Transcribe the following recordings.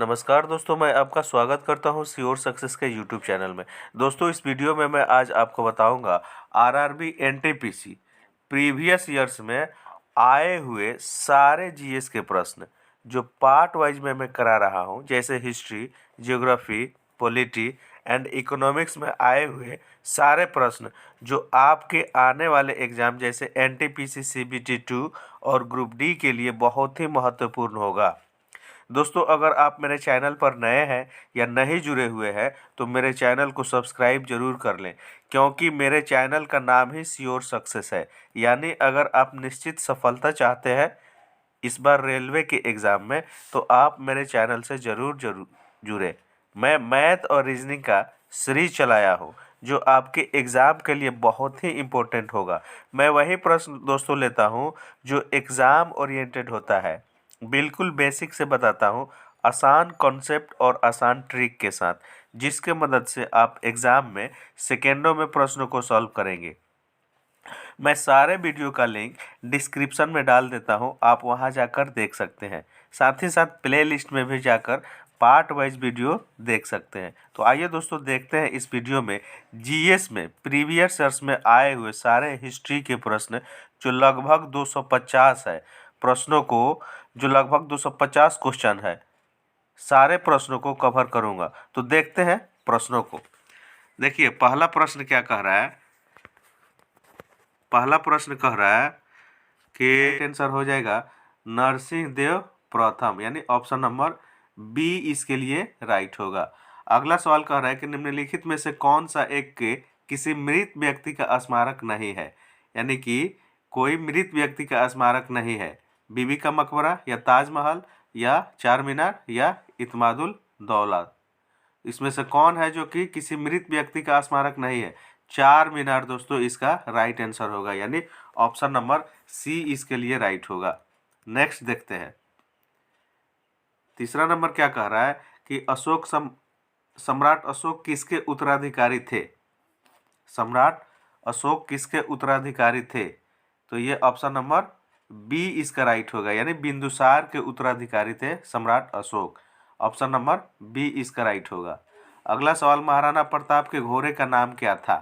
नमस्कार दोस्तों, मैं आपका स्वागत करता हूं श्योर सक्सेस के यूट्यूब चैनल में। दोस्तों, इस वीडियो में मैं आज आपको बताऊंगा आरआरबी एनटीपीसी प्रीवियस ईयर्स में आए हुए सारे जीएस के प्रश्न जो पार्ट वाइज में मैं करा रहा हूं, जैसे history, geography, polity and economics में आए हुए सारे प्रश्न जो आपके आने वाले एग्जाम जैसे एनटीपीसी सीबीटी 2 और ग्रुप डी के लिए बहुत ही महत्वपूर्ण होगा। दोस्तों, अगर आप मेरे चैनल पर नए हैं या नहीं जुड़े हुए हैं तो मेरे चैनल को सब्सक्राइब जरूर कर लें, क्योंकि मेरे चैनल का नाम ही श्योर सक्सेस है। यानी अगर आप निश्चित सफलता चाहते हैं इस बार रेलवे के एग्ज़ाम में, तो आप मेरे चैनल से ज़रूर जरूर जुड़े। मैं मैथ और रीजनिंग का सीरीज चलाया हूँ जो आपके एग्ज़ाम के लिए बहुत ही इम्पोर्टेंट होगा। मैं वही प्रश्न दोस्तों लेता हूँ जो एग्ज़ाम ओरिएंटेड होता है, बिल्कुल बेसिक से बताता हूँ, आसान कॉन्सेप्ट और आसान ट्रिक के साथ, जिसके मदद से आप एग्ज़ाम में सेकेंडों में प्रश्नों को सॉल्व करेंगे। मैं सारे वीडियो का लिंक डिस्क्रिप्शन में डाल देता हूं, आप वहां जाकर देख सकते हैं। साथ ही साथ प्लेलिस्ट में भी जाकर पार्ट वाइज वीडियो देख सकते हैं। तो आइए दोस्तों, देखते हैं इस वीडियो में जीएस में प्रीवियस ईयर्स में आए हुए सारे हिस्ट्री के प्रश्न जो लगभग 250 है प्रश्नों को, जो लगभग 250 क्वेश्चन है, सारे प्रश्नों को कवर करूंगा। तो देखते हैं प्रश्नों को। देखिए, पहला प्रश्न क्या कह रहा है। पहला प्रश्न कह रहा है कि आंसर हो जाएगा नरसिंह देव प्रथम, यानी ऑप्शन नंबर बी इसके लिए राइट होगा। अगला सवाल कह रहा है कि निम्नलिखित में से कौन सा एक के किसी मृत व्यक्ति का स्मारक नहीं है, यानी कि कोई मृत व्यक्ति का स्मारक नहीं है। बीबी का मकबरा या ताजमहल या चार मीनार या इत्मादुल दौला, इसमें से कौन है जो कि किसी मृत व्यक्ति का स्मारक नहीं है। चार मीनार दोस्तों इसका राइट आंसर होगा, यानी ऑप्शन नंबर सी इसके लिए राइट होगा। नेक्स्ट देखते हैं। तीसरा नंबर क्या कह रहा है कि सम्राट अशोक किसके उत्तराधिकारी थे। सम्राट अशोक किसके उत्तराधिकारी थे, तो ये ऑप्शन नंबर बी इसका राइट होगा, यानी बिंदुसार के उत्तराधिकारी थे सम्राट अशोक। ऑप्शन नंबर बी इसका राइट होगा। अगला सवाल, महाराणा प्रताप के घोड़े का नाम क्या था।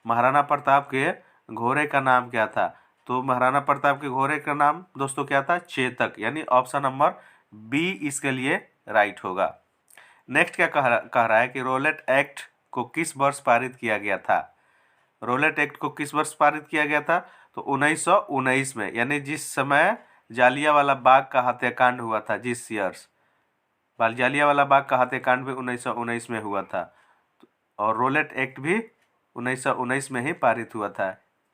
महाराणा प्रताप के घोड़े का नाम क्या था, तो महाराणा प्रताप के घोड़े का नाम दोस्तों क्या था, चेतक, यानी ऑप्शन नंबर बी इसके लिए राइट होगा। नेक्स्ट क्या कह रहा है कि रोलेट एक्ट को किस वर्ष पारित किया गया था। रोलेट एक्ट को किस वर्ष पारित किया गया था, तो 1919 में, यानी जिस समय जालियांवाला बाग का हत्याकांड हुआ था, जिस ईयर्स जालियांवाला बाग का हत्याकांड भी 1919 में हुआ था, और रोलेट एक्ट भी 1919 में ही पारित हुआ था,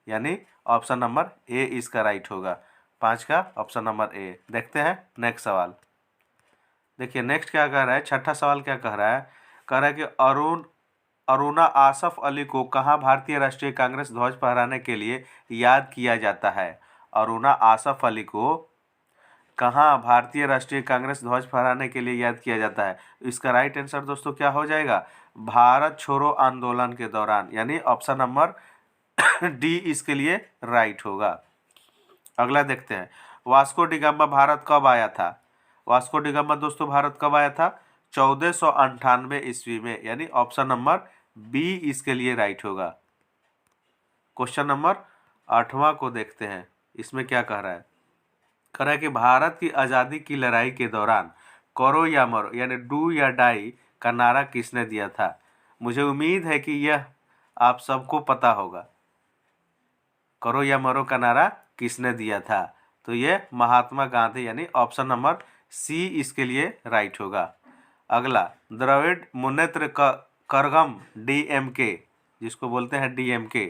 यानी ऑप्शन नंबर ए इसका राइट होगा। 5 का ऑप्शन नंबर ए। देखते हैं नेक्स्ट सवाल। देखिए नेक्स्ट क्या कह रहा है, छठा सवाल क्या कह रहा है। कह रहा है कि अरुणा आसफ अली को कहाँ भारतीय राष्ट्रीय कांग्रेस ध्वज फहराने के लिए याद किया जाता है। अरुणा आसफ अली को कहाँ भारतीय राष्ट्रीय कांग्रेस ध्वज फहराने के लिए याद किया जाता है। इसका राइट आंसर दोस्तों क्या हो जाएगा, भारत छोड़ो आंदोलन के दौरान, यानी ऑप्शन नंबर डी इसके लिए राइट होगा। अगला देखते हैं, वास्को डिगामा भारत कब आया था। वास्को डिगामा दोस्तों भारत कब आया था, 1498 ईस्वी में, यानी ऑप्शन नंबर बी इसके लिए राइट होगा। क्वेश्चन नंबर 8वां को देखते हैं, इसमें क्या कह रहा है। कह रहा है कि भारत की आज़ादी की लड़ाई के दौरान करो या मरो, यानी डू या डाई का नारा किसने दिया था। मुझे उम्मीद है कि यह आप सबको पता होगा, करो या मरो का नारा किसने दिया था, तो ये महात्मा गांधी, यानी ऑप्शन नंबर सी इसके लिए राइट होगा। अगला, द्रविड़ मुन्नेत्र कड़गम डीएमके, जिसको बोलते हैं डीएमके,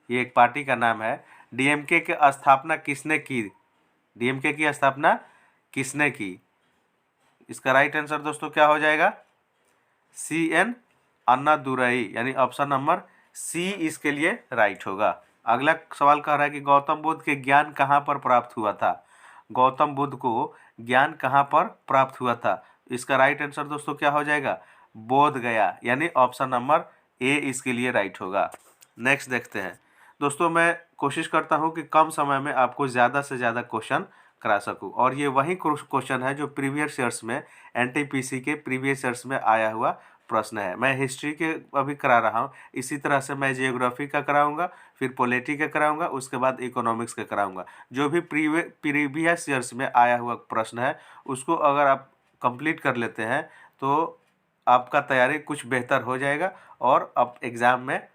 ये एक पार्टी का नाम है। डीएमके की स्थापना किसने की। डीएमके की स्थापना किसने की, इसका राइट आंसर दोस्तों क्या हो जाएगा, सी एन अन्नादुरई, यानी ऑप्शन नंबर सी इसके लिए राइट होगा। अगला सवाल कह रहा है कि गौतम बुद्ध के ज्ञान कहाँ पर प्राप्त हुआ था। गौतम बुद्ध को ज्ञान कहाँ पर प्राप्त हुआ था, इसका राइट आंसर दोस्तों क्या हो जाएगा, बोध गया, यानी ऑप्शन नंबर ए इसके लिए राइट होगा। नेक्स्ट देखते हैं। दोस्तों, मैं कोशिश करता हूं कि कम समय में आपको ज़्यादा से ज़्यादा क्वेश्चन करा सकूं। और ये वही क्वेश्चन है जो प्रीवियस ईयर्स में एनटीपीसी के प्रीवियस ईयर्स में आया हुआ प्रश्न है। मैं हिस्ट्री के अभी करा रहा हूँ, इसी तरह से मैं जियोग्राफी का कराऊंगा, फिर पॉलिटी का कराऊंगा, उसके बाद इकोनॉमिक्स का कराऊंगा। जो भी प्रीवियस ईयर्स में आया हुआ प्रश्न है उसको अगर आप कंप्लीट कर लेते हैं तो आपका तैयारी कुछ बेहतर हो जाएगा और आप एग्ज़ाम में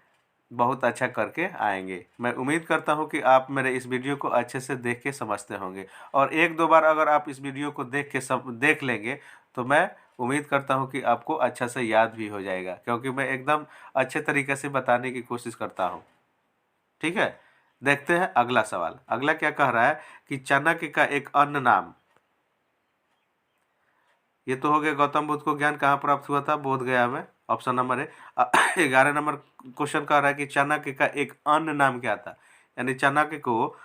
बहुत अच्छा करके आएंगे। मैं उम्मीद करता हूं कि आप मेरे इस वीडियो को अच्छे से देख के समझते होंगे, और एक दो बार अगर आप इस वीडियो को देख लेंगे तो मैं उम्मीद करता हूं कि आपको अच्छा से याद भी हो जाएगा, क्योंकि मैं एकदम अच्छे तरीके से बताने की कोशिश करता हूं। ठीक है, देखते हैं अगला सवाल। अगला क्या कह रहा है कि चाणक्य का एक अन्य नाम। ये तो हो गया गौतम बुद्ध को ज्ञान कहाँ प्राप्त हुआ था? बोध गया में, ऑप्शन नंबर है। 11 नंबर क्वेश्चन कह रहा है कि चाणक्य का एक अन्य नाम क्या था, यानी चाणक्य को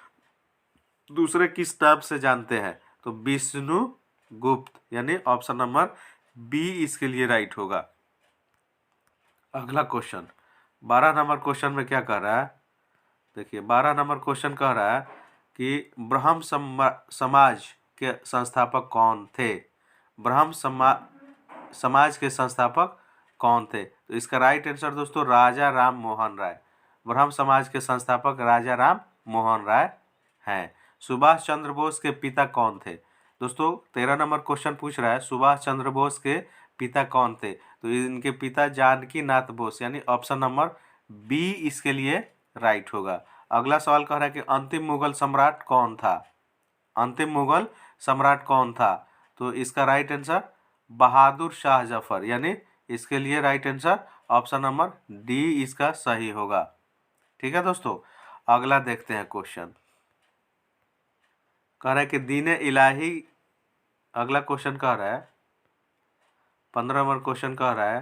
दूसरे किस नाम से जानते हैं? तो विष्णु गुप्त, यानी ऑप्शन नंबर बी इसके लिए राइट होगा। अगला क्वेश्चन 12 नंबर क्वेश्चन में क्या कह रहा है? देखिए 12 नंबर क्वेश्चन कह रहा है कि ब्रह्म समाज के संस्थापक कौन थे? ब्रह्म समाज के संस्थापक कौन थे? तो इसका राइट आंसर दोस्तों राजा राम मोहन राय। ब्रह्म समाज के संस्थापक राजा राम मोहन राय हैं। सुभाष चंद्र बोस के पिता कौन थे? दोस्तों 13 नंबर क्वेश्चन पूछ रहा है सुभाष चंद्र बोस के पिता कौन थे? तो इनके पिता जानकी नाथ बोस, यानी ऑप्शन नंबर बी इसके लिए राइट होगा। अगला सवाल कह रहा है कि अंतिम मुगल सम्राट कौन था? अंतिम मुगल सम्राट कौन था? तो इसका राइट आंसर बहादुर शाह जफर, यानी इसके लिए right answer option number D इसका सही होगा। ठीक है दोस्तों, अगला देखते हैं क्वेश्चन। कह रहा है कि दीन इलाही, अगला क्वेश्चन कह रहा है 15 नंबर क्वेश्चन कह रहा है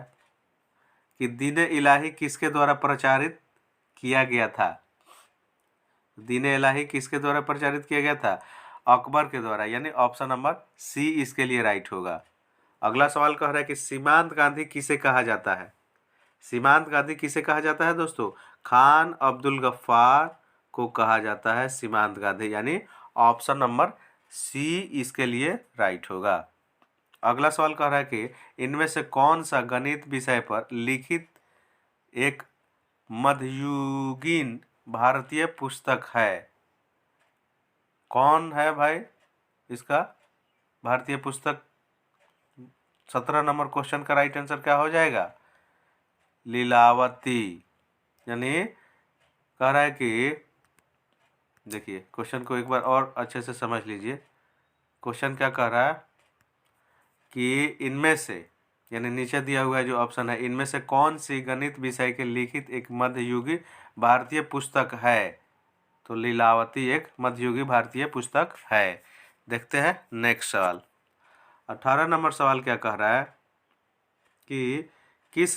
कि दीन इलाही किसके द्वारा प्रचारित किया गया था? दीन इलाही किसके द्वारा प्रचारित किया गया था? अकबर के द्वारा, यानी ऑप्शन नंबर सी इसके लिए राइट होगा। अगला सवाल कह रहा है कि सीमांत गांधी किसे कहा जाता है? सीमांत गांधी किसे कहा जाता है दोस्तों? खान अब्दुल गफ्फार को कहा जाता है सीमांत गांधी, यानी ऑप्शन नंबर सी इसके लिए राइट होगा। अगला सवाल कह रहा है कि इनमें से कौन सा गणित विषय पर लिखित एक मध्ययुगीन भारतीय पुस्तक है? कौन है भाई इसका भारतीय पुस्तक? 17 नंबर क्वेश्चन का राइट आंसर क्या हो जाएगा? लीलावती। यानी कह रहा है कि देखिए क्वेश्चन को एक बार और अच्छे से समझ लीजिए। क्वेश्चन क्या कह रहा है कि इनमें से, यानी नीचे दिया हुआ जो ऑप्शन है, इनमें से कौन सी गणित विषय के लिखित एक मध्ययुगी भारतीय पुस्तक है? तो लीलावती एक मध्ययुगी भारतीय पुस्तक है। देखते हैं नेक्स्ट सवाल। 18 नंबर सवाल क्या कह रहा है कि किस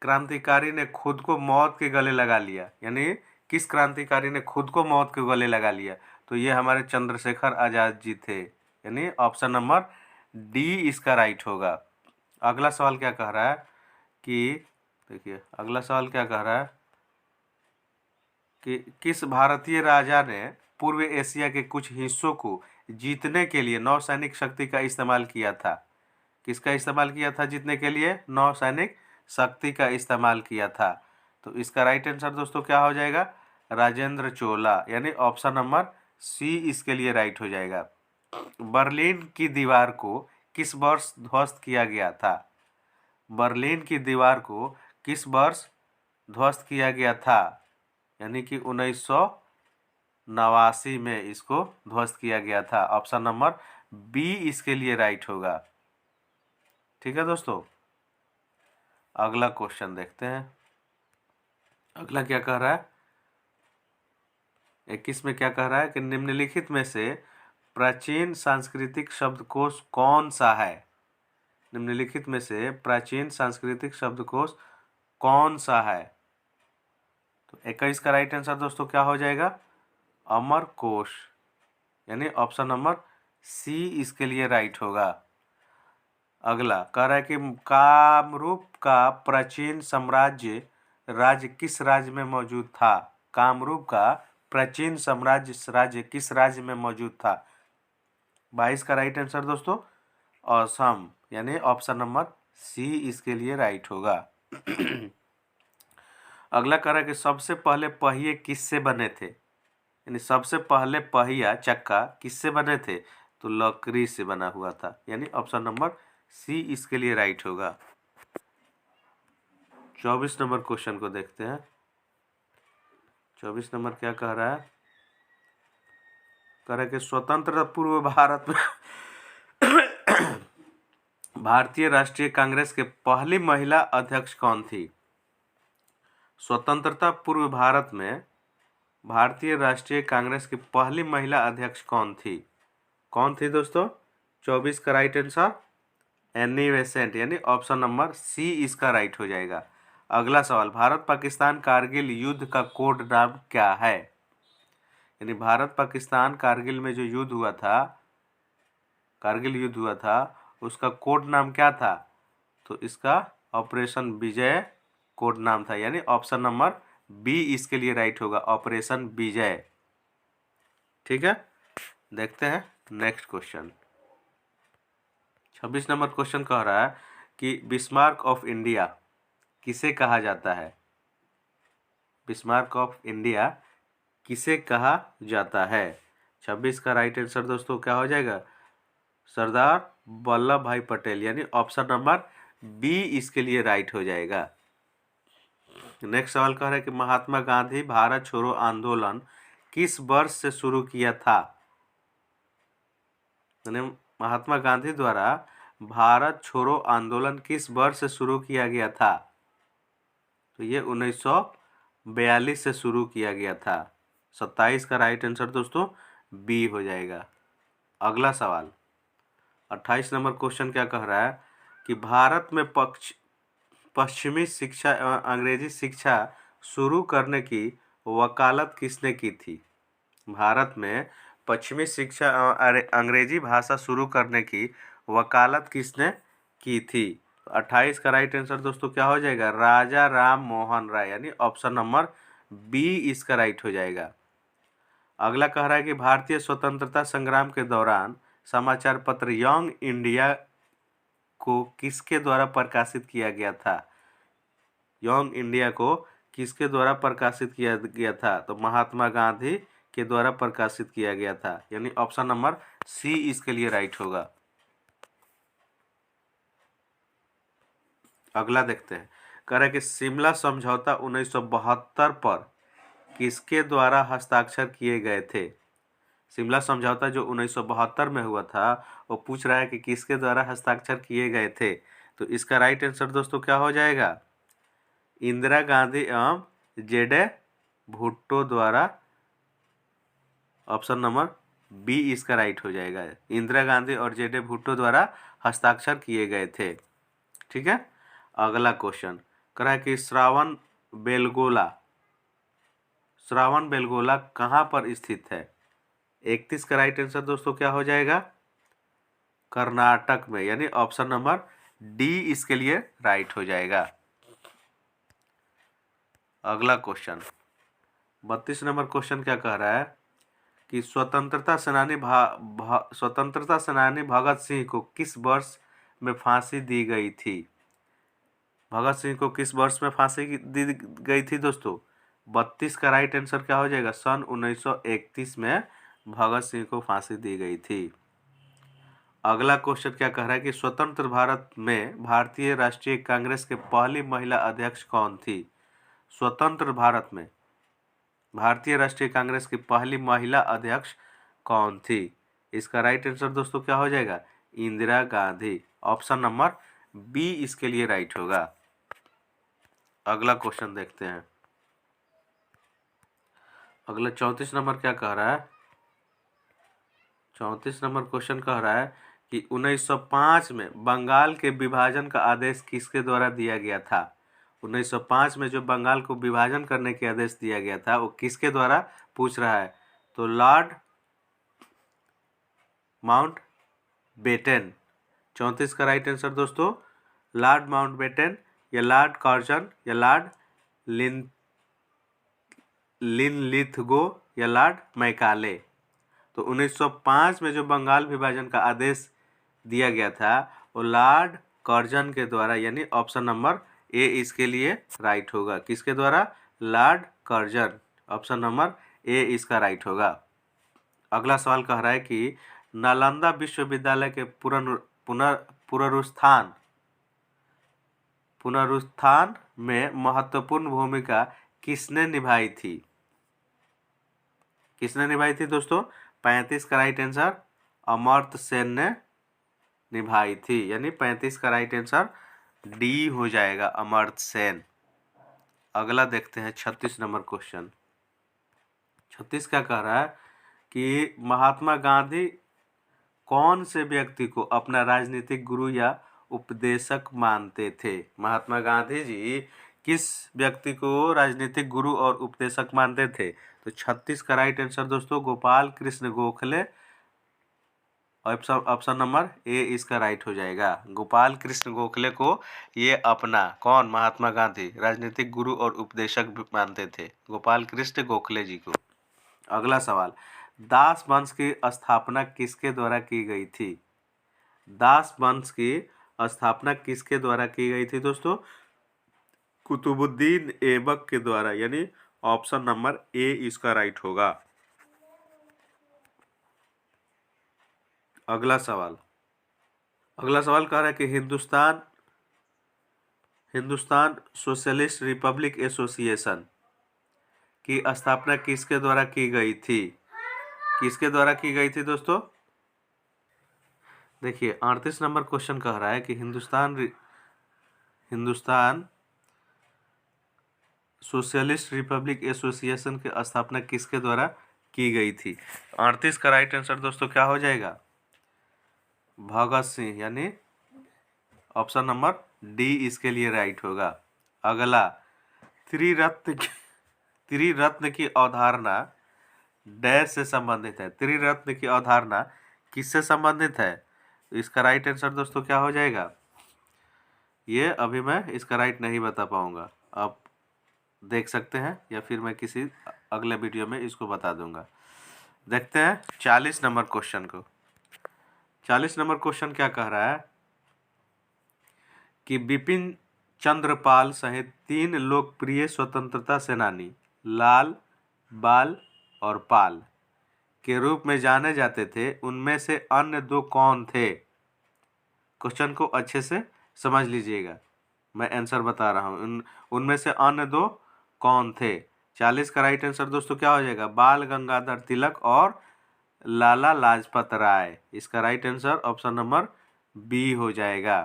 क्रांतिकारी ने खुद को मौत के गले लगा लिया? यानी किस क्रांतिकारी ने खुद को मौत के गले लगा लिया? तो ये हमारे चंद्रशेखर आजाद जी थे, यानी ऑप्शन नंबर डी इसका राइट होगा। अगला सवाल क्या कह रहा है कि देखिए अगला सवाल क्या कह रहा है कि किस भारतीय राजा ने पूर्व एशिया के कुछ हिस्सों को जीतने के लिए नौसैनिक शक्ति का इस्तेमाल किया था? किसका इस्तेमाल किया था जीतने के लिए? नौसैनिक शक्ति का इस्तेमाल किया था। तो इसका राइट आंसर दोस्तों क्या हो जाएगा? राजेंद्र चोला, यानी ऑप्शन नंबर सी इसके लिए राइट हो जाएगा। बर्लिन की दीवार को किस वर्ष ध्वस्त किया गया था? बर्लिन की दीवार को किस वर्ष ध्वस्त किया गया था? यानी कि 1989 में इसको ध्वस्त किया गया था। ऑप्शन नंबर बी इसके लिए राइट होगा। ठीक है दोस्तों, अगला क्वेश्चन देखते हैं। अगला क्या कह रहा है? 21 में क्या कह रहा है कि निम्नलिखित में से प्राचीन सांस्कृतिक शब्दकोश कौन सा है? निम्नलिखित में से प्राचीन सांस्कृतिक शब्दकोश कौन सा है? तो 21 का राइट आंसर दोस्तों क्या हो जाएगा? अमरकोश, यानी ऑप्शन नंबर सी इसके लिए राइट होगा। अगला कह रहा है कि कामरूप का प्राचीन साम्राज्य राज्य किस राज्य में मौजूद था? कामरूप का प्राचीन साम्राज्य राज्य किस राज्य में मौजूद था? 22 का राइट आंसर दोस्तों असम, यानी ऑप्शन नंबर सी इसके लिए राइट होगा। अगला कह रहा है कि सबसे पहले पहिए किससे बने थे? यानी सबसे पहले पहिया चक्का किससे बने थे? तो लकड़ी से बना हुआ था, यानी ऑप्शन नंबर सी इसके लिए राइट होगा। 24 नंबर क्वेश्चन को देखते हैं। 24 नंबर क्या कह रहा है? कह रहा है कि स्वतंत्रता पूर्व भारत में भारतीय राष्ट्रीय कांग्रेस के पहली महिला अध्यक्ष कौन थी? स्वतंत्रता पूर्व भारत में भारतीय राष्ट्रीय कांग्रेस की पहली महिला अध्यक्ष कौन थी? कौन थी दोस्तों? 24 का राइट आंसर एनी बेसेंट, यानी ऑप्शन नंबर सी इसका राइट हो जाएगा। अगला सवाल, भारत पाकिस्तान कारगिल युद्ध का कोड नाम क्या है? यानी भारत पाकिस्तान कारगिल में जो युद्ध हुआ था, कारगिल युद्ध हुआ था, उसका कोड नाम क्या था? तो इसका ऑपरेशन विजय कोड नाम था, यानी ऑप्शन नंबर बी इसके लिए राइट होगा, ऑपरेशन विजय। ठीक है, देखते हैं नेक्स्ट क्वेश्चन। 26 नंबर क्वेश्चन कह रहा है कि बिस्मार्क ऑफ इंडिया किसे कहा जाता है? बिस्मार्क ऑफ इंडिया किसे कहा जाता है? 26 का राइट आंसर दोस्तों क्या हो जाएगा? सरदार वल्लभ भाई पटेल, यानी ऑप्शन नंबर बी इसके लिए राइट हो जाएगा। नेक्स्ट सवाल कह रहा है कि महात्मा गांधी भारत छोड़ो आंदोलन किस वर्ष से शुरू किया था? महात्मा गांधी द्वारा भारत छोड़ो आंदोलन किस वर्ष से शुरू किया गया था? तो ये 1942 से शुरू किया गया था। 27 का राइट आंसर दोस्तों बी हो जाएगा। अगला सवाल 28 नंबर क्वेश्चन क्या कह रहा है कि भारत में पश्चिमी शिक्षा एवं अंग्रेजी शिक्षा शुरू करने की वकालत किसने की थी? भारत में पश्चिमी शिक्षा एवं अंग्रेजी भाषा शुरू करने की वकालत किसने की थी? 28 का राइट आंसर दोस्तों क्या हो जाएगा? राजा राम मोहन राय, यानी ऑप्शन नंबर बी इसका राइट हो जाएगा। अगला कह रहा है कि भारतीय स्वतंत्रता संग्राम के दौरान समाचार पत्र यंग इंडिया को किसके द्वारा प्रकाशित किया गया था? यंग इंडिया को किसके द्वारा प्रकाशित किया गया था? तो महात्मा गांधी के द्वारा प्रकाशित किया गया था, यानी ऑप्शन नंबर सी इसके लिए राइट होगा। अगला देखते हैं, कह रहा है कि शिमला समझौता 1972 पर किसके द्वारा हस्ताक्षर किए गए थे? शिमला समझौता जो 1972 में हुआ था, वो पूछ रहा है कि किसके द्वारा हस्ताक्षर किए गए थे? तो इसका राइट आंसर दोस्तों क्या हो जाएगा? इंदिरा गांधी एवं जेडे भुट्टो द्वारा, ऑप्शन नंबर बी इसका राइट हो जाएगा। इंदिरा गांधी और जेडे भुट्टो द्वारा हस्ताक्षर किए गए थे। ठीक है, अगला क्वेश्चन कह रहा है कि श्रावण बेलगोला कहाँ पर स्थित है? 31 का राइट आंसर दोस्तों क्या हो जाएगा? कर्नाटक में, यानी ऑप्शन नंबर डी इसके लिए राइट हो जाएगा। अगला क्वेश्चन 32 नंबर क्वेश्चन क्या कह रहा है कि स्वतंत्रता सेनानी भगत सिंह को किस वर्ष में फांसी दी गई थी? भगत सिंह को किस वर्ष में फांसी दी गई थी दोस्तों? 32 का राइट आंसर क्या हो जाएगा? सन 1931 में भगत सिंह को फांसी दी गई थी। अगला क्वेश्चन क्या कह रहा है कि स्वतंत्र भारत में भारतीय राष्ट्रीय कांग्रेस के पहली महिला अध्यक्ष कौन थी? स्वतंत्र भारत में भारतीय राष्ट्रीय कांग्रेस की पहली महिला अध्यक्ष कौन थी? इसका राइट आंसर दोस्तों क्या हो जाएगा? Indira Gandhi, option number B इसके लिए राइट होगा। अगला क्वेश्चन देखते हैं। अगला 34 नंबर क्या कह रहा है? 34 नंबर क्वेश्चन कह रहा है कि 1905 में बंगाल के विभाजन का आदेश किसके द्वारा दिया गया था? 1905 में जो बंगाल को विभाजन करने के आदेश दिया गया था, वो किसके द्वारा पूछ रहा है? तो लॉर्ड माउंटबेटन। 34 का राइट आंसर दोस्तों लॉर्ड माउंटबेटन या लॉर्ड कर्जन या लॉर्ड लिनलिथगो या लॉर्ड मैकाले। तो 1905 में जो बंगाल विभाजन का आदेश दिया गया था वो लॉर्ड कर्जन के द्वारा, यानी ऑप्शन नंबर ए इसके लिए राइट होगा। किसके द्वारा? Lord Curzon. Option number A इसका राइट होगा। अगला सवाल कह रहा है कि नालंदा विश्वविद्यालय के पुनरुत्थान में महत्वपूर्ण भूमिका किसने निभाई थी? किसने निभाई थी दोस्तों? 35 का राइट आंसर अमर्त्य सेन ने निभाई थी, यानी 35 का राइट आंसर डी हो जाएगा, अमर्त्य सेन। अगला देखते हैं 36 नंबर क्वेश्चन। 36 क्या कह रहा है कि महात्मा गांधी कौन से व्यक्ति को अपना राजनीतिक गुरु या उपदेशक मानते थे? महात्मा गांधी जी किस व्यक्ति को राजनीतिक गुरु और उपदेशक मानते थे? तो 36 का राइट आंसर दोस्तों Gopal Krishna Gokhale. Option number A इसका राइट हो जाएगा। गोपाल कृष्ण गोखले को ये अपना कौन? महात्मा गांधी राजनीतिक गुरु और उपदेशक मानते थे, गोपाल कृष्ण गोखले जी को। अगला सवाल, दास वंश की स्थापना किसके द्वारा की गई थी? दास वंश की स्थापना किसके द्वारा की गई थी दोस्तों? कुतुबुद्दीन ऐबक के द्वारा, यानी ऑप्शन नंबर ए इसका राइट होगा। अगला सवाल कह रहा है कि हिंदुस्तान सोशलिस्ट रिपब्लिक एसोसिएशन की स्थापना किसके द्वारा की गई थी? किसके द्वारा की गई थी दोस्तों? देखिए 38 नंबर क्वेश्चन कह रहा है कि हिंदुस्तान सोशलिस्ट रिपब्लिक एसोसिएशन की स्थापना किसके द्वारा की गई थी? 38 का राइट आंसर दोस्तों क्या हो जाएगा? भगत सिंह, यानी ऑप्शन नंबर डी इसके लिए राइट होगा। अगला, त्रिरत्न की अवधारणा डैश से संबंधित है। त्रिरत्न की अवधारणा किससे संबंधित है? इसका राइट आंसर दोस्तों क्या हो जाएगा? ये अभी मैं इसका राइट नहीं बता पाऊंगा, आप देख सकते हैं या फिर मैं किसी अगले वीडियो में इसको बता दूंगा। देखते हैं 40 नंबर क्वेश्चन को। 40 नंबर क्वेश्चन क्या कह रहा है कि बिपिन चंद्रपाल सहित 3 लोकप्रिय स्वतंत्रता सेनानी लाल, बाल और पाल के रूप में जाने जाते थे, उनमें से अन्य 2 कौन थे? क्वेश्चन को अच्छे से समझ लीजिएगा, मैं आंसर बता रहा हूँ। उनमें से अन्य 2 कौन थे? 40 का राइट आंसर दोस्तों क्या हो जाएगा? बाल गंगाधर तिलक और लाला लाजपत राय। इसका right answer option number B हो जाएगा।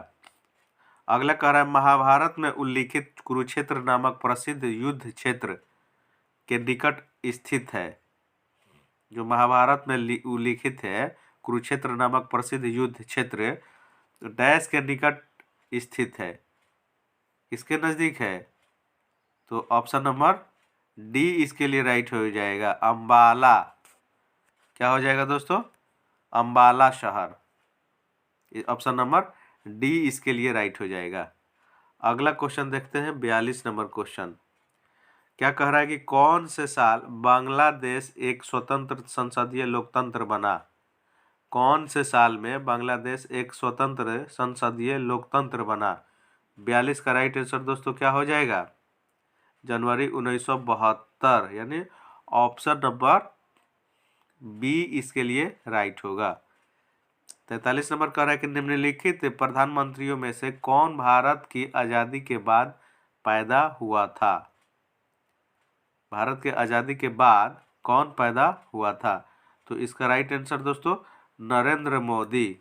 अगला कह रहा है महाभारत में उल्लिखित कुरुक्षेत्र नामक प्रसिद्ध युद्ध क्षेत्र के निकट स्थित है। जो महाभारत में उल्लिखित है कुरुक्षेत्र नामक प्रसिद्ध युद्ध क्षेत्र डैश के निकट स्थित है, किसके नजदीक है? तो ऑप्शन नंबर डी इसके लिए राइट हो जाएगा, अंबाला। क्या हो जाएगा दोस्तों? अंबाला शहर। ऑप्शन नंबर डी इसके लिए राइट हो जाएगा। अगला क्वेश्चन देखते हैं 42 नंबर क्वेश्चन। क्या कह रहा है कि कौन से साल बांग्लादेश एक स्वतंत्र संसदीय लोकतंत्र बना? कौन से साल में बांग्लादेश एक स्वतंत्र संसदीय लोकतंत्र बना? 42 का राइट आंसर दोस्तों क्या हो जाएगा? जनवरी 1972, यानी ऑप्शन नंबर बी इसके लिए राइट होगा। 43 नंबर कह रहा है कि निम्नलिखित प्रधानमंत्रियों में से कौन भारत की आज़ादी के बाद पैदा हुआ था? भारत के आज़ादी के बाद कौन पैदा हुआ था? तो इसका राइट आंसर दोस्तों Narendra Modi.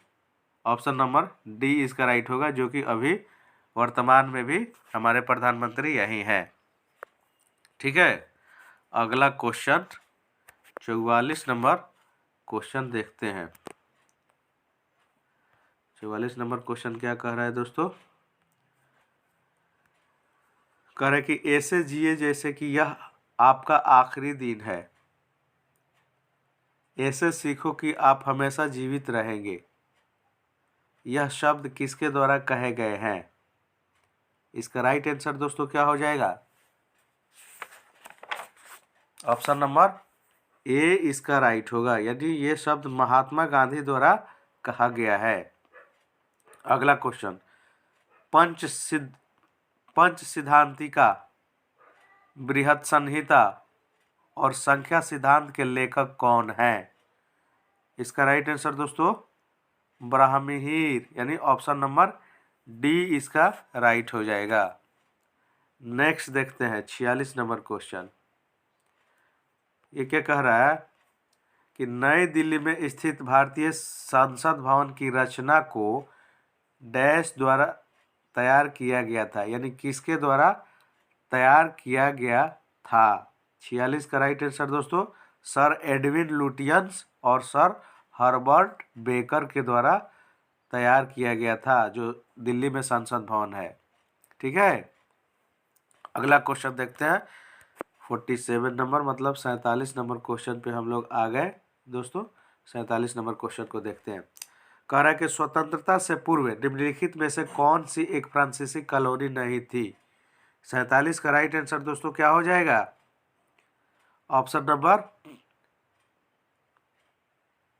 Option number D इसका राइट होगा, जो कि अभी वर्तमान में भी हमारे प्रधानमंत्री यही हैं। ठीक है, अगला क्वेश्चन 44 नंबर क्वेश्चन देखते हैं। 44 नंबर क्वेश्चन क्या कह रहा है दोस्तों? कह रहा है कि ऐसे जिए जैसे कि यह आपका आखिरी दिन है, ऐसे सीखो कि आप हमेशा जीवित रहेंगे। यह शब्द किसके द्वारा कहे गए हैं? इसका राइट आंसर दोस्तों क्या हो जाएगा? ऑप्शन नंबर ए इसका राइट होगा, यानी ये शब्द महात्मा गांधी द्वारा कहा गया है। अगला क्वेश्चन, पंच सिद्धांतिका, बृहत संहिता और संख्या सिद्धांत के लेखक कौन हैं? इसका राइट आंसर दोस्तों ब्राह्मीर, यानी ऑप्शन नंबर डी इसका राइट हो जाएगा। नेक्स्ट देखते हैं 46 नंबर क्वेश्चन। ये क्या कह रहा है कि नई दिल्ली में स्थित भारतीय संसद भवन की रचना को डैश द्वारा तैयार किया गया था, यानी किसके द्वारा तैयार किया गया था? 46 का राइट आंसर दोस्तों सर एडविन लुटियंस और सर हर्बर्ट बेकर के द्वारा तैयार किया गया था, जो दिल्ली में संसद भवन है। ठीक है, अगला क्वेश्चन देखते हैं 47 नंबर, मतलब 47 नंबर क्वेश्चन पे हम लोग आ गए दोस्तों। 47 नंबर क्वेश्चन को देखते हैं। कह रहा है कि स्वतंत्रता से पूर्व निम्नलिखित में से कौन सी एक फ्रांसीसी कॉलोनी नहीं थी? 47 का राइट आंसर दोस्तों क्या हो जाएगा? ऑप्शन नंबर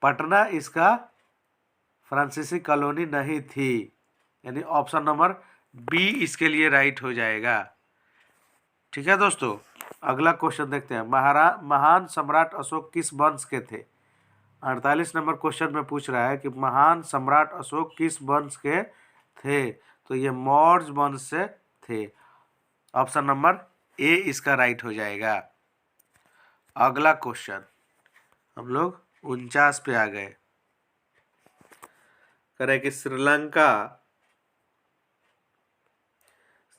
पटना इसका फ्रांसीसी कॉलोनी नहीं थी, यानी ऑप्शन नंबर बी इसके लिए राइट हो जाएगा। ठीक है दोस्तों, अगला क्वेश्चन देखते हैं। महान सम्राट अशोक किस वंश के थे? 48 नंबर क्वेश्चन में पूछ रहा है कि महान सम्राट अशोक किस वंश के थे? तो ये मौर्य वंश से थे। ऑप्शन नंबर ए इसका राइट हो जाएगा। अगला क्वेश्चन हम लोग 49 पे आ गए। करें कि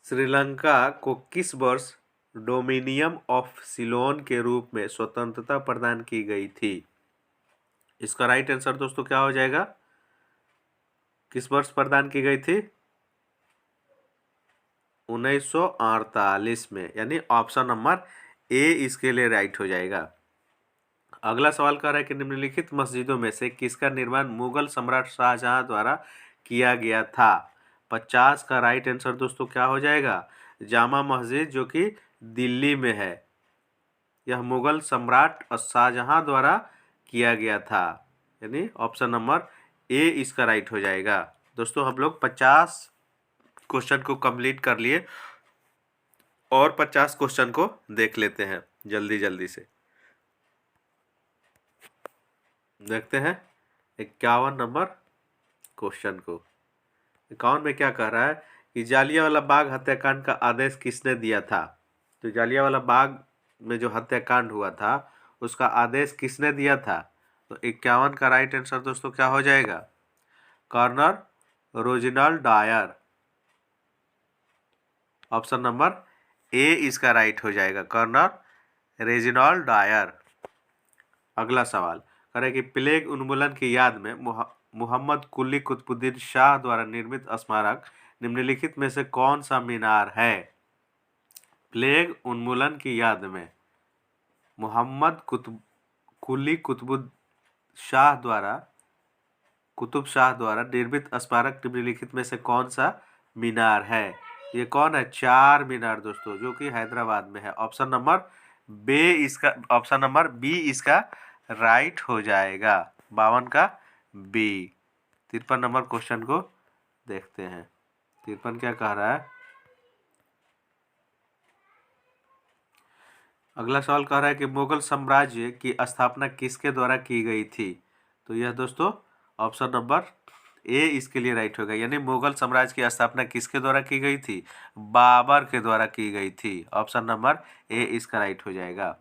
श्रीलंका को किस वर्ष डोमिनियन ऑफ सिलोन के रूप में स्वतंत्रता प्रदान की गई थी? इसका राइट आंसर दोस्तों क्या हो जाएगा? किस वर्ष प्रदान की गई थी? 1948 में, यानी ऑप्शन नंबर ए इसके लिए राइट हो जाएगा। अगला सवाल कर रहा है कि निम्नलिखित मस्जिदों में से किसका निर्माण मुगल सम्राट शाहजहां द्वारा किया गया था? 50 का राइट आंसर दोस्तों क्या हो जाएगा? जामा मस्जिद, जो कि दिल्ली में है। यह मुगल सम्राट शाहजहां द्वारा किया गया था, यानी ऑप्शन नंबर ए इसका राइट हो जाएगा। दोस्तों हम लोग 50 क्वेश्चन को कंप्लीट कर लिए और 50 क्वेश्चन को देख लेते हैं जल्दी जल्दी से। देखते हैं 51 नंबर क्वेश्चन को। 51 में क्या कह रहा है कि जालियांवाला बाग हत्याकांड का आदेश किसने दिया था? तो जालियांवाला बाग में जो हत्याकांड हुआ था उसका आदेश किसने दिया था? तो 51 का राइट आंसर दोस्तों क्या हो जाएगा? Colonel Reginald Dyer. Option number A इसका राइट हो जाएगा, कर्नल रेजिनाल्ड डायर। अगला सवाल करें कि प्लेग उन्मूलन की याद में मोहम्मद कुली कुतुबुद्दीन शाह द्वारा निर्मित स्मारक निम्नलिखित में से कौन सा मीनार है? प्लेग उन्मूलन की याद में मोहम्मद कुली कुतुब शाह द्वारा निर्मित स्मारक निम्नलिखित में से कौन सा मीनार है? ये कौन है? चार मीनार दोस्तों, जो कि हैदराबाद में है। ऑप्शन नंबर बी इसका राइट हो जाएगा। 52 का बी। 53 नंबर क्वेश्चन को देखते हैं। 53 क्या कह रहा है? अगला सवाल कह रहा है कि मुगल साम्राज्य की स्थापना किसके द्वारा की गई थी? तो यह दोस्तों ऑप्शन नंबर ए इसके लिए राइट होगा, यानी मुगल साम्राज्य की स्थापना किसके द्वारा की गई थी? बाबर के द्वारा की गई थी। ऑप्शन नंबर ए इसका राइट हो जाएगा।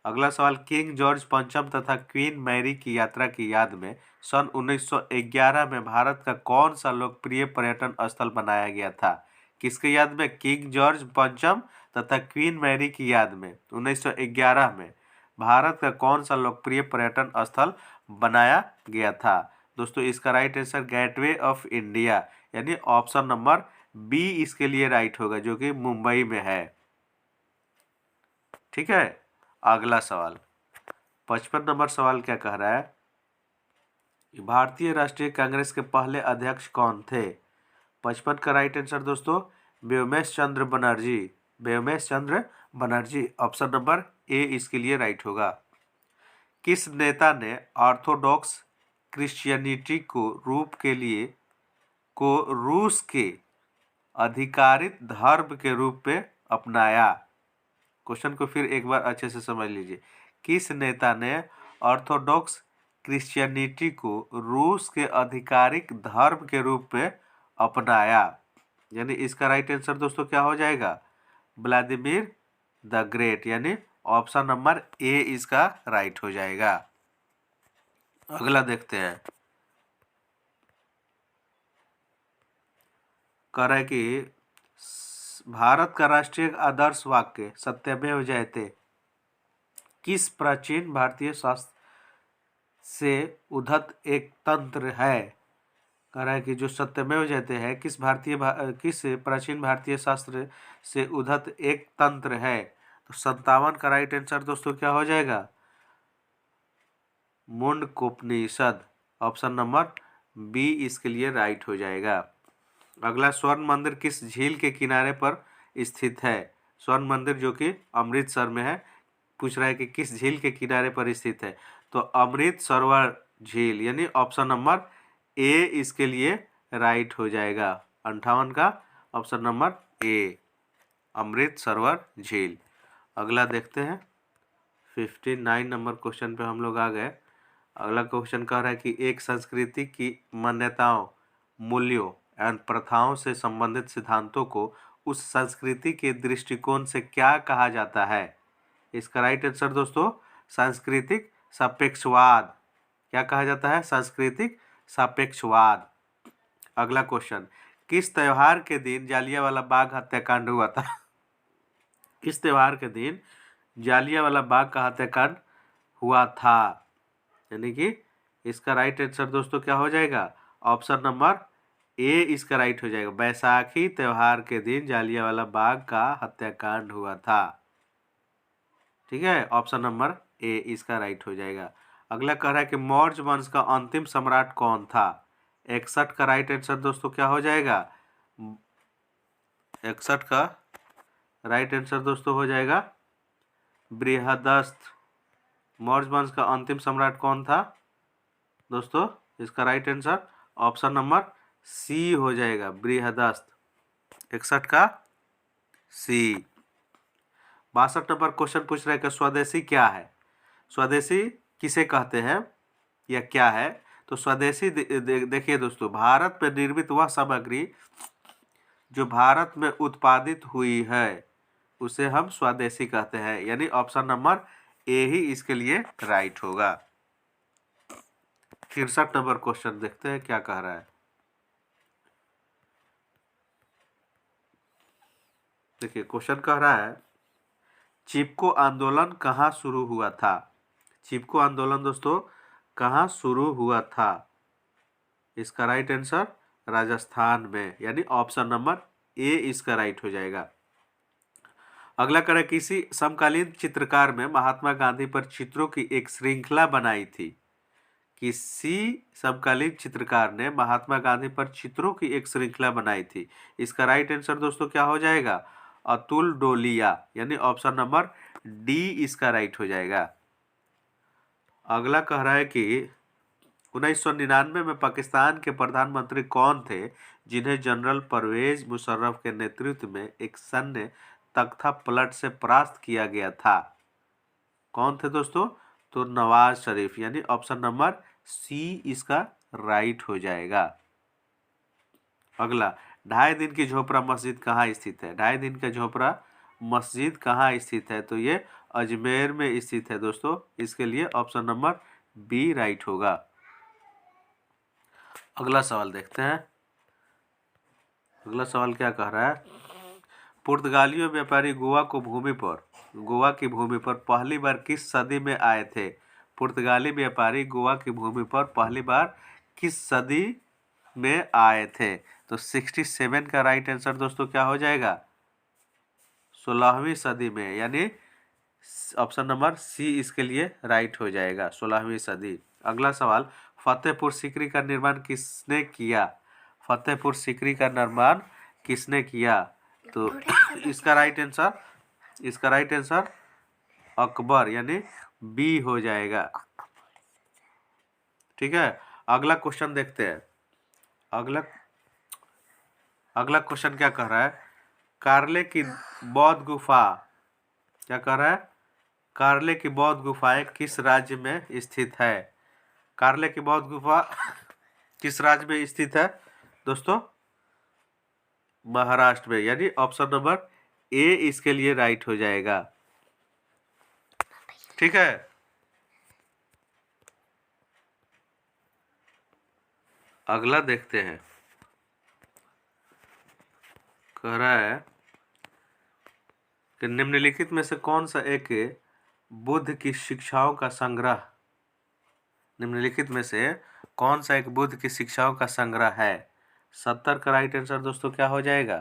अगला सवाल, किंग जॉर्ज पंचम तथा क्वीन मैरी की यात्रा की याद में सन 1911 में भारत का कौन सा लोकप्रिय पर्यटन स्थल बनाया गया था? किसके याद में? किंग जॉर्ज पंचम तथा क्वीन मैरी की याद में 1911 में भारत का कौन सा लोकप्रिय पर्यटन स्थल बनाया गया था? दोस्तों इसका right answer gateway of India, यानी ऑप्शन नंबर बी इसके लिए राइट होगा, जो कि मुंबई में है। ठीक है, अगला सवाल 55 नंबर सवाल क्या कह रहा है? भारतीय राष्ट्रीय कांग्रेस के पहले अध्यक्ष कौन थे? 55 का राइट आंसर दोस्तों व्योमेश चंद्र बनर्जी। ऑप्शन नंबर ए इसके लिए राइट होगा। किस नेता ने ऑर्थोडॉक्स क्रिश्चियनिटी को रूस के आधिकारिक धर्म के रूप में अपनाया? क्वेश्चन को फिर एक बार अच्छे से समझ लीजिए। किस नेता ने ऑर्थोडॉक्स क्रिश्चियनिटी को रूस के आधिकारिक धर्म के रूप में अपनाया? यानी इसका राइट आंसर दोस्तों क्या हो जाएगा? व्लादिमीर द ग्रेट, यानी ऑप्शन नंबर ए इसका राइट हो जाएगा। अगला देखते हैं। कह रहा है कि भारत का राष्ट्रीय आदर्श वाक्य सत्यमेव जयते किस प्राचीन भारतीय शास्त्र से उद्धत एक तंत्र है? कह रहा है कि जो सत्यमेव जयते है किस प्राचीन भारतीय शास्त्र से उद्धत एक तंत्र है? तो 57 का राइट आंसर दोस्तों क्या हो जाएगा? मुंडकोपनिषद, ऑप्शन नंबर बी इसके लिए राइट हो जाएगा। अगला, स्वर्ण मंदिर किस झील के किनारे पर स्थित है? स्वर्ण मंदिर जो कि अमृतसर में है, पूछ रहा है कि किस झील के किनारे पर स्थित है? तो अमृत सरोवर झील, यानी ऑप्शन नंबर ए इसके लिए राइट हो जाएगा। 58 का ऑप्शन नंबर ए, अमृत सरोवर झील। अगला देखते हैं। 59 नंबर क्वेश्चन पे हम लोग आ गए। अगला क्वेश्चन कह रहा है कि एक संस्कृति की मान्यताओं, मूल्यों एवं प्रथाओं से संबंधित सिद्धांतों को उस संस्कृति के दृष्टिकोण से क्या कहा जाता है? इसका राइट आंसर दोस्तों सांस्कृतिक सापेक्षवाद। क्या कहा जाता है? सांस्कृतिक सापेक्षवाद। अगला क्वेश्चन, किस त्योहार के दिन जालियांवाला बाग हत्याकांड हुआ था? किस त्योहार के दिन जालियांवाला बाग का हत्याकांड हुआ था? यानी कि इसका राइट आंसर दोस्तों क्या हो जाएगा? ऑप्शन नंबर ए इसका राइट हो जाएगा। बैसाखी त्योहार के दिन जालियांवाला बाग का हत्याकांड हुआ था। ठीक है, ऑप्शन नंबर ए इसका राइट हो जाएगा। अगला कह रहा है कि मौर्य वंश का अंतिम सम्राट कौन था? 61 का राइट आंसर दोस्तों क्या हो जाएगा? 61 का राइट आंसर दोस्तों हो जाएगा बृहदस्थ। मौर्य वंश का अंतिम सम्राट कौन था दोस्तों? इसका right answer option number C हो जाएगा, बृहदस्थ। 61 का सी। 62 नंबर क्वेश्चन पूछ रहे हैं कि स्वदेशी क्या है? स्वदेशी किसे कहते हैं या क्या है? तो स्वदेशी देखिए दोस्तों, भारत में निर्मित वह सामग्री जो भारत में उत्पादित हुई है उसे हम स्वदेशी कहते हैं, यानी ऑप्शन नंबर ए ही इसके लिए राइट होगा। 63 नंबर क्वेश्चन देखते हैं क्या कह रहा है। देखिए क्वेश्चन कह रहा है, चिपको आंदोलन कहाँ शुरू हुआ था? चिपको आंदोलन दोस्तों कहाँ शुरू हुआ था? इसका राइट आंसर राजस्थान में, यानी ऑप्शन नंबर ए इसका राइट हो जाएगा। अगला करें, किसी समकालीन चित्रकार में महात्मा गांधी पर चित्रों की एक श्रृंखला बनाई थी? किसी समकालीन चित्रकार ने महात्मा गांधी पर चित्रों की एक श्रृंखला बनाई थी। इसका राइट आंसर दोस्तों क्या हो जाएगा? अतुल डोलिया, यानी ऑप्शन नंबर डी इसका राइट हो जाएगा। अगला कह रहा है कि 1999 में पाकिस्तान के प्रधानमंत्री कौन थे जिन्हें जनरल परवेज मुशर्रफ के नेतृत्व में एक सैन्य तख्ता पलट से परास्त किया गया था? कौन थे दोस्तों? तो नवाज शरीफ, यानी ऑप्शन नंबर सी इसका राइट हो जाएगा। अगला, 2.5 दिन की झोपड़ा मस्जिद कहाँ स्थित है? 2.5 दिन का झोपड़ा मस्जिद कहाँ स्थित है? तो ये अजमेर में स्थित है दोस्तों। इसके लिए ऑप्शन नंबर बी राइट होगा। अगला सवाल देखते हैं। अगला सवाल क्या कह रहा है, पुर्तगालियों व्यापारी गोवा की भूमि पर पहली बार किस सदी में आए थे? पुर्तगाली व्यापारी गोवा की भूमि पर पहली बार किस सदी में आए थे? तो 67 का राइट आंसर दोस्तों क्या हो जाएगा? 16वीं सदी में, यानी ऑप्शन नंबर सी इसके लिए राइट हो जाएगा, 16वीं सदी। अगला सवाल, फतेहपुर सीकरी का निर्माण किसने किया? फतेहपुर सीकरी का निर्माण किसने किया? तो इसका राइट आंसर अकबर, यानी बी हो जाएगा। ठीक है, अगला क्वेश्चन देखते हैं। अगला क्वेश्चन क्या कह रहा है, कार्ले की बौद्ध गुफा, क्या कह रहा है, कार्ले की बौद्ध गुफाएं किस राज्य में स्थित है। कार्ले की बौद्ध गुफा किस राज्य में स्थित है दोस्तों, महाराष्ट्र में, यानी ऑप्शन नंबर ए इसके लिए राइट हो जाएगा। ठीक है, अगला देखते हैं। कह रहा है कि निम्नलिखित में से कौन सा एक बुद्ध की शिक्षाओं का संग्रह, निम्नलिखित में से कौन सा एक बुद्ध की शिक्षाओं का संग्रह है। 70 का राइट आंसर दोस्तों क्या हो जाएगा,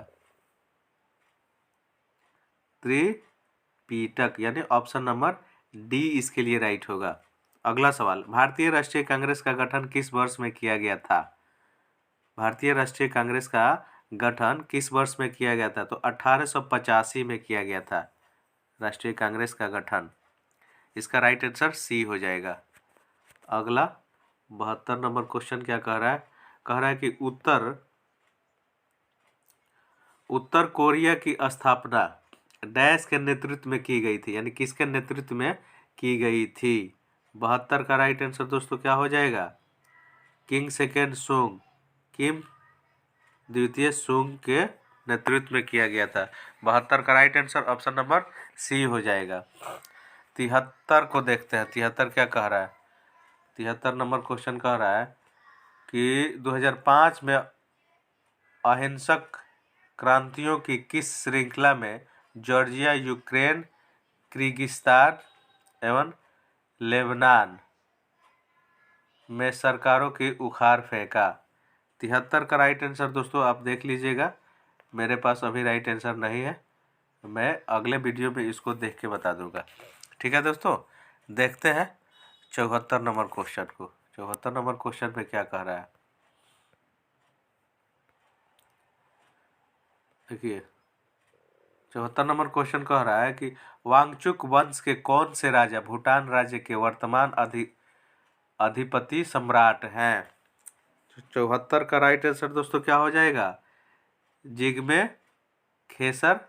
त्रिपिटक, यानी ऑप्शन नंबर डी इसके लिए राइट होगा। अगला सवाल, भारतीय राष्ट्रीय कांग्रेस का गठन किस वर्ष में किया गया था। भारतीय राष्ट्रीय कांग्रेस का गठन किस वर्ष में किया गया था, तो 1885 में किया गया था राष्ट्रीय कांग्रेस का गठन। इसका राइट आंसर सी हो जाएगा। अगला 72 नंबर क्वेश्चन क्या कह रहा है, कह रहा है कि उत्तर कोरिया की स्थापना डैश के नेतृत्व में की गई थी, यानी किसके नेतृत्व में की गई थी। 72 का राइट आंसर दोस्तों क्या हो जाएगा, किम सेकेंड सुंग, किम द्वितीय सुंग के नेतृत्व में किया गया था। 72 का right answer option number C हो जाएगा। 73 को देखते हैं, 73 क्या कह रहा है। 73 नंबर क्वेश्चन कह रहा है कि 2005 में अहिंसक क्रांतियों की किस श्रृंखला में जॉर्जिया, यूक्रेन, किर्गिस्तान एवं लेबनान में सरकारों की उखाड़ फेंका। 73 का राइट आंसर दोस्तों आप देख लीजिएगा, मेरे पास अभी राइट आंसर नहीं है, मैं अगले वीडियो में इसको देख के बता दूंगा। ठीक है दोस्तों, देखते हैं 74 नंबर क्वेश्चन को। 74 नंबर क्वेश्चन में क्या कह रहा है, देखिए 74 नंबर क्वेश्चन कह रहा है कि वांगचुक वंश के कौन से राजा भूटान राज्य के वर्तमान अधिपति सम्राट हैं। 74 का राइट आंसर दोस्तों क्या हो जाएगा, जिग्मे खेसर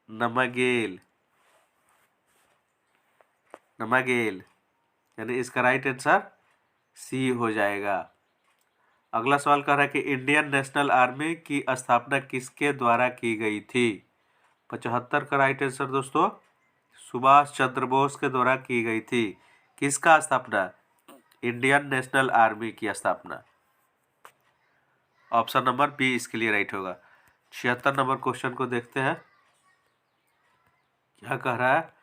नमगेल, यानी इसका राइट आंसर सी हो जाएगा। अगला सवाल कह रहा है कि इंडियन नेशनल आर्मी की स्थापना किसके द्वारा की गई थी। 75 का राइट आंसर दोस्तों सुभाष चंद्र बोस के द्वारा की गई थी। किसका स्थापना, इंडियन नेशनल आर्मी की स्थापना। ऑप्शन नंबर बी इसके लिए राइट होगा। 76 नंबर क्वेश्चन को देखते हैं, क्या कह रहा है,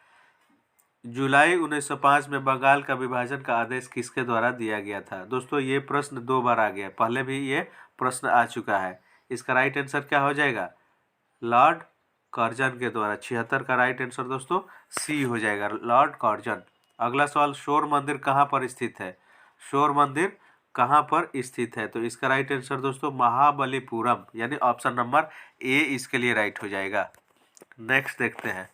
जुलाई 1905 में बंगाल का विभाजन का आदेश किसके द्वारा दिया गया था। दोस्तों ये प्रश्न 2 बार आ गया, पहले भी ये प्रश्न आ चुका है। इसका राइट आंसर क्या हो जाएगा, लॉर्ड कर्जन के द्वारा। 76 का राइट आंसर दोस्तों सी हो जाएगा, लॉर्ड कर्जन। अगला सवाल, शोर मंदिर कहाँ पर स्थित है। शोर मंदिर कहाँ पर स्थित है, तो इसका राइट आंसर दोस्तों महाबलीपुरम, यानी ऑप्शन नंबर ए इसके लिए राइट हो जाएगा। नेक्स्ट देखते हैं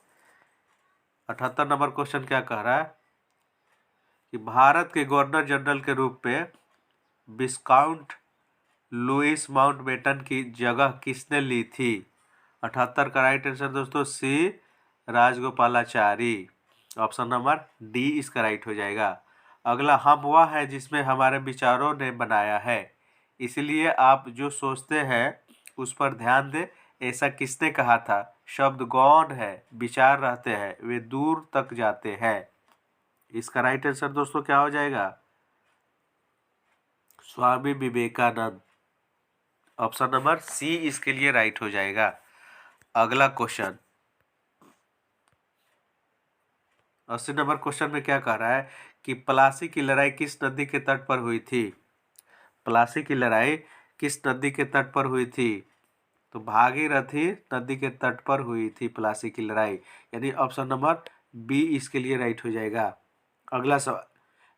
78 नंबर क्वेश्चन क्या कह रहा है कि भारत के गवर्नर जनरल के रूप में विस्काउंट लुइस माउंटबेटन की जगह किसने ली थी। 78 का राइट आंसर दोस्तों सी राजगोपालाचारी, ऑप्शन नंबर डी इसका राइट हो जाएगा। अगला, हम वह है जिसमें हमारे विचारों ने बनाया है, इसलिए आप जो सोचते हैं उस पर ध्यान दें, ऐसा किसने कहा था। शब्द गौण है, विचार रहते हैं, वे दूर तक जाते हैं। इसका राइट आंसर दोस्तों क्या हो जाएगा, स्वामी विवेकानंद, ऑप्शन नंबर सी इसके लिए राइट हो जाएगा। अगला क्वेश्चन 80 नंबर क्वेश्चन में क्या कह रहा है कि प्लासी की लड़ाई किस नदी के तट पर हुई थी। प्लासी की लड़ाई किस नदी के तट पर हुई थी, तो भागीरथी नदी के तट पर हुई थी प्लासी की लड़ाई, यानी ऑप्शन नंबर बी इसके लिए राइट हो जाएगा। अगला सवाल,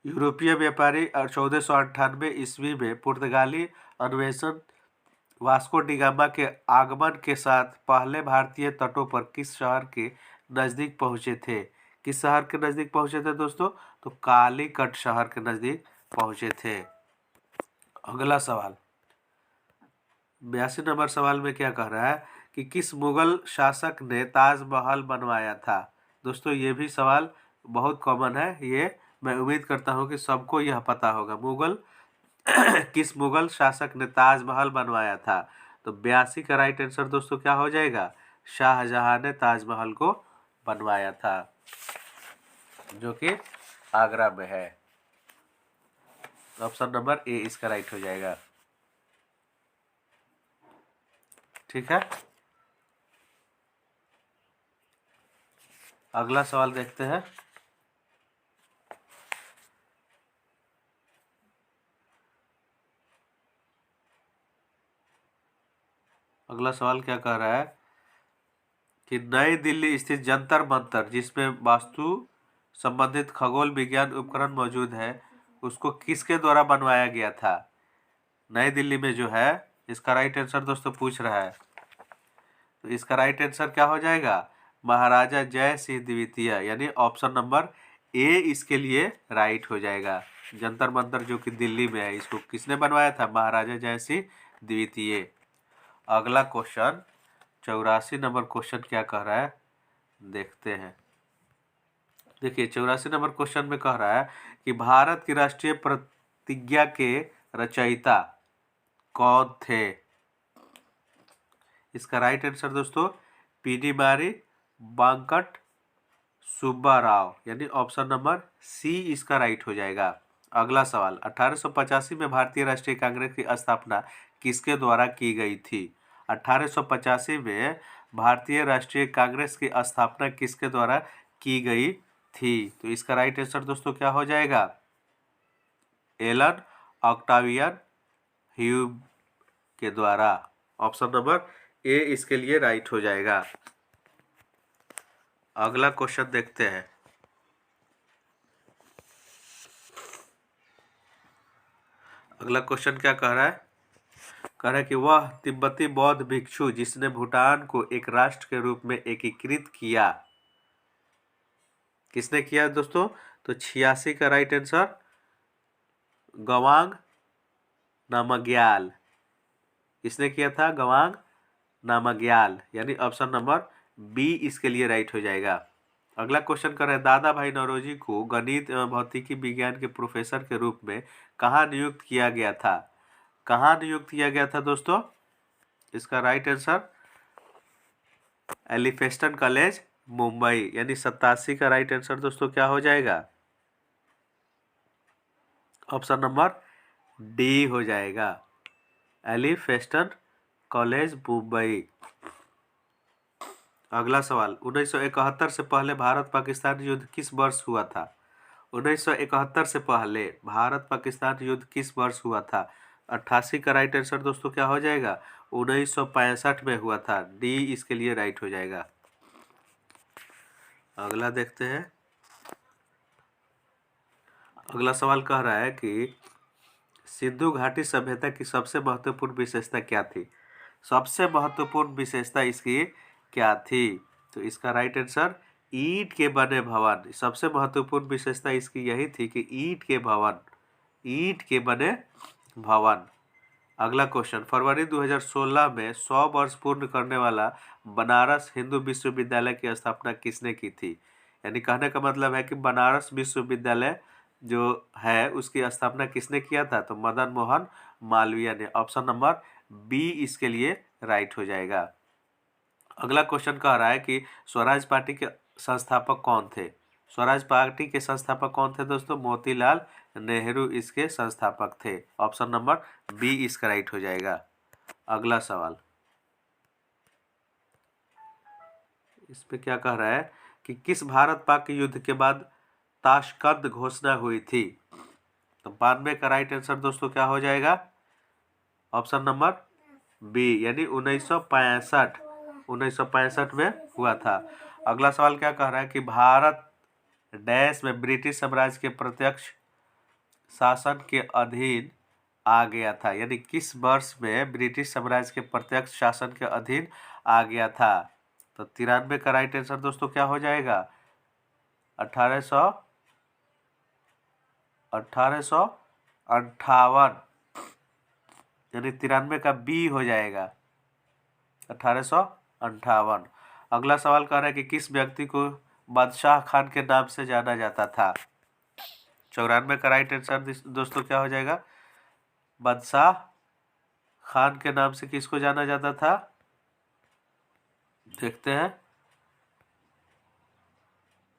यूरोपीय व्यापारी 1498 ईस्वी में पुर्तगाली अन्वेषण वास्को डी गामा के आगमन के साथ पहले भारतीय तटों पर किस शहर के नज़दीक पहुंचे थे। किस शहर के नजदीक पहुंचे थे दोस्तों? तो कालीकट शहर के नजदीक पहुंचे थे। अगला सवाल 82 नंबर सवाल में क्या कह रहा है कि किस मुगल शासक ने ताजमहल बनवाया था? दोस्तों ये भी सवाल बहुत कॉमन है, ये मैं उम्मीद करता हूँ कि सबको यह पता होगा। किस मुगल शासक ने ताजमहल बनवाया था? तो 82 का राइट आंसर दोस्तों क्या हो जाएगा? शाहजहां ने ताजमहल को बनवाया था, जो कि आगरा में है। ऑप्शन नंबर ए इसका राइट हो जाएगा। ठीक है, अगला सवाल देखते हैं। अगला सवाल क्या कह रहा है कि नई दिल्ली स्थित जंतर मंतर, जिसमें वास्तु संबंधित खगोल विज्ञान उपकरण मौजूद है, उसको किसके द्वारा बनवाया गया था? नई दिल्ली में जो है, इसका राइट आंसर दोस्तों पूछ रहा है। तो इसका राइट आंसर क्या हो जाएगा? महाराजा जय सिंह द्वितीय, यानी ऑप्शन नंबर ए इसके लिए राइट हो जाएगा। जंतर मंतर जो कि दिल्ली में है, इसको किसने बनवाया था? महाराजा जय सिंह द्वितीय। अगला क्वेश्चन 84 नंबर क्वेश्चन क्या कह रहा है, देखते हैं। देखिए 84 नंबर क्वेश्चन में कह रहा है कि भारत की राष्ट्रीय प्रतिज्ञा के रचयिता कौन थे? इसका राइट आंसर दोस्तों पीडीमारी बांकट सुब्बा राव, यानी ऑप्शन नंबर सी इसका राइट हो जाएगा। अगला सवाल 1885 में भारतीय राष्ट्रीय कांग्रेस की स्थापना किसके द्वारा की गई थी? 1885 में भारतीय राष्ट्रीय कांग्रेस की स्थापना किसके द्वारा की गई थी? तो इसका राइट आंसर दोस्तों क्या हो जाएगा? एलन ऑक्टावियन ह्यूम के द्वारा। ऑप्शन नंबर ए इसके लिए राइट हो जाएगा। अगला क्वेश्चन देखते हैं। अगला क्वेश्चन क्या कह रहा है? कह रहा है कि वह तिब्बती बौद्ध भिक्षु जिसने भूटान को एक राष्ट्र के रूप में एकीकृत किया, किसने किया दोस्तों? तो 86 का राइट आंसर गवांग नामग्याल, किसने किया था? गवांग नामग्याल, यानी ऑप्शन नंबर बी इसके लिए राइट हो जाएगा। अगला क्वेश्चन कर रहे हैं दादा भाई नौरोजी को गणित एवं भौतिकी विज्ञान के प्रोफेसर के रूप में कहाँ नियुक्त किया गया था? कहाँ नियुक्त किया गया था दोस्तों? इसका right answer Elphinstone college Mumbai, यानी 87 का राइट आंसर दोस्तों क्या हो जाएगा? ऑप्शन नंबर डी हो जाएगा, एलिफेंस्टन कॉलेज मुंबई। अगला सवाल 1971 से पहले भारत पाकिस्तान युद्ध किस वर्ष हुआ था? 1971 से पहले भारत पाकिस्तान युद्ध किस वर्ष हुआ था? 88 का राइट आंसर दोस्तों क्या हो जाएगा? 1965 में हुआ था, डी इसके लिए राइट हो जाएगा। अगला देखते हैं। अगला सवाल कह रहा है कि सिंधु घाटी सभ्यता की सबसे महत्वपूर्ण विशेषता क्या थी? सबसे महत्वपूर्ण विशेषता इसकी क्या थी? तो इसका राइट आंसर ईंट के बने भवन। सबसे महत्वपूर्ण विशेषता इसकी यही थी कि ईंट के बने भवन। अगला क्वेश्चन फरवरी 2016 में 100 वर्ष पूर्ण करने वाला बनारस हिंदू विश्वविद्यालय की स्थापना किसने की थी? यानी कहने का मतलब है कि बनारस विश्वविद्यालय जो है उसकी स्थापना किसने किया था? तो मदन मोहन मालवीय ने। ऑप्शन नंबर बी इसके लिए राइट हो जाएगा। अगला क्वेश्चन कह रहा है कि स्वराज पार्टी के संस्थापक कौन थे? स्वराज पार्टी के संस्थापक कौन थे दोस्तों? मोतीलाल नेहरू इसके संस्थापक थे। ऑप्शन नंबर बी इसका राइट हो जाएगा। अगला सवाल इस पे क्या कह रहा है कि किस भारत पाक युद्ध के बाद ताशकंद घोषणा हुई थी? तो 92 का राइट आंसर दोस्तों क्या हो जाएगा? ऑप्शन नंबर बी, यानी 1965 में हुआ था। अगला सवाल क्या कह रहा है कि भारत डैश में ब्रिटिश साम्राज्य के प्रत्यक्ष शासन के अधीन आ गया था, यानी किस वर्ष में ब्रिटिश साम्राज्य के प्रत्यक्ष शासन के अधीन आ गया था? तो 93 का राइट आंसर दोस्तों क्या हो जाएगा? 1858, यानी 93 का बी हो जाएगा 1858। अगला सवाल कह रहा है कि किस व्यक्ति को बादशाह खान के नाम से जाना जाता था। 94 का राइट आंसर दोस्तों क्या हो जाएगा? बादशाह खान के नाम से किसको जाना जाता था, देखते हैं।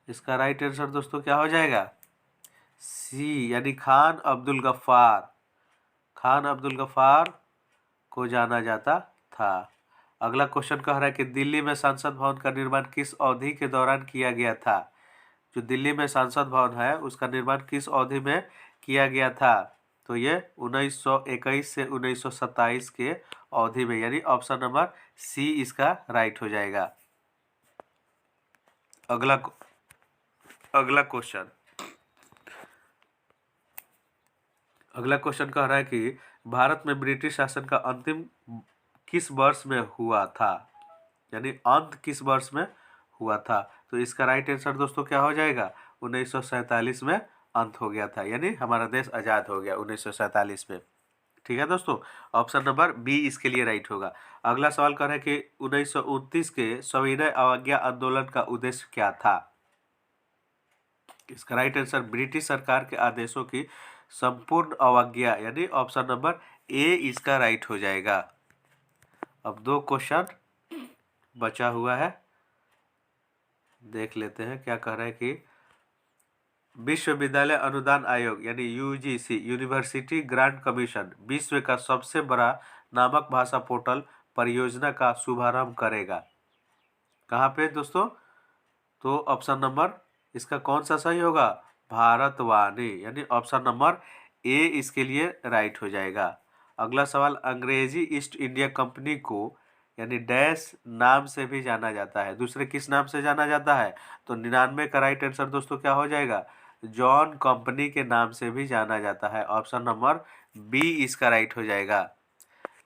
इसका राइट आंसर दोस्तों क्या हो जाएगा? सी, यानी खान अब्दुल गफ्फार। खान अब्दुल गफ्फार को जाना जाता था। अगला क्वेश्चन कह रहा है कि दिल्ली में संसद भवन का निर्माण किस अवधि के दौरान किया गया था। जो दिल्ली में संसद भवन है उसका निर्माण किस अवधि में किया गया था, तो ये 1921 से 1927 के अवधि में, यानी ऑप्शन नंबर सी इसका राइट हो जाएगा। अगला क्वेश्चन कह रहा है कि भारत में ब्रिटिश शासन का अंतिम किस वर्ष में हुआ था, यानी अंत किस वर्ष में हुआ था। तो इसका राइट आंसर दोस्तों क्या हो जाएगा? 1947 में अंत हो गया था, यानी हमारा देश आज़ाद हो गया 1947 में। ठीक है दोस्तों, ऑप्शन नंबर बी इसके लिए राइट होगा। अगला सवाल कर रहा है कि 1929 के सविनय अवज्ञा आंदोलन का उद्देश्य क्या था। इसका राइट आंसर ब्रिटिश सरकार के आदेशों की संपूर्ण अवज्ञा, यानी ऑप्शन नंबर ए इसका राइट हो जाएगा। अब 2 क्वेश्चन बचा हुआ है, देख लेते हैं क्या कह रहा है कि विश्वविद्यालय अनुदान आयोग यानी यूजीसी, यूनिवर्सिटी ग्रांट कमीशन, विश्व का सबसे बड़ा नामक भाषा पोर्टल परियोजना का शुभारंभ करेगा। कहाँ पे दोस्तों? तो ऑप्शन नंबर इसका कौन सा सही होगा? भारतवाणी, यानी ऑप्शन नंबर ए इसके लिए राइट हो जाएगा। अगला सवाल, अंग्रेजी ईस्ट इंडिया कंपनी को यानी डैश नाम से भी जाना जाता है, दूसरे किस नाम से जाना जाता है? तो 99 का राइट आंसर दोस्तों क्या हो जाएगा? जॉन कंपनी के नाम से भी जाना जाता है। ऑप्शन नंबर बी इसका राइट हो जाएगा।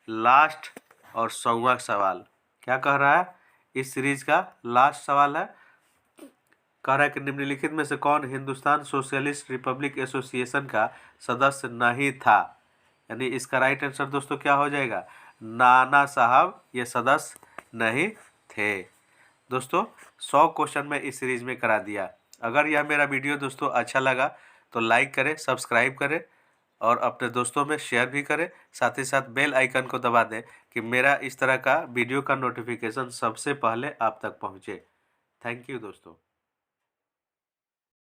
लास्ट और 100वां सवाल क्या कह रहा है? इस सीरीज का लास्ट सवाल है, कह रहा है कि निम्नलिखित में से कौन हिंदुस्तान सोशलिस्ट रिपब्लिक एसोसिएशन का सदस्य नहीं था, यानी इसका राइट आंसर दोस्तों क्या हो जाएगा? नाना साहब ये सदस्य नहीं थे। दोस्तों 100 क्वेश्चन मैं इस सीरीज में करा दिया। अगर यह मेरा वीडियो दोस्तों अच्छा लगा तो लाइक करें, सब्सक्राइब करें और अपने दोस्तों में शेयर भी करें। साथ ही साथ बेल आइकन को दबा दें कि मेरा इस तरह का वीडियो का नोटिफिकेशन सबसे पहले आप तक पहुँचे। थैंक यू दोस्तों।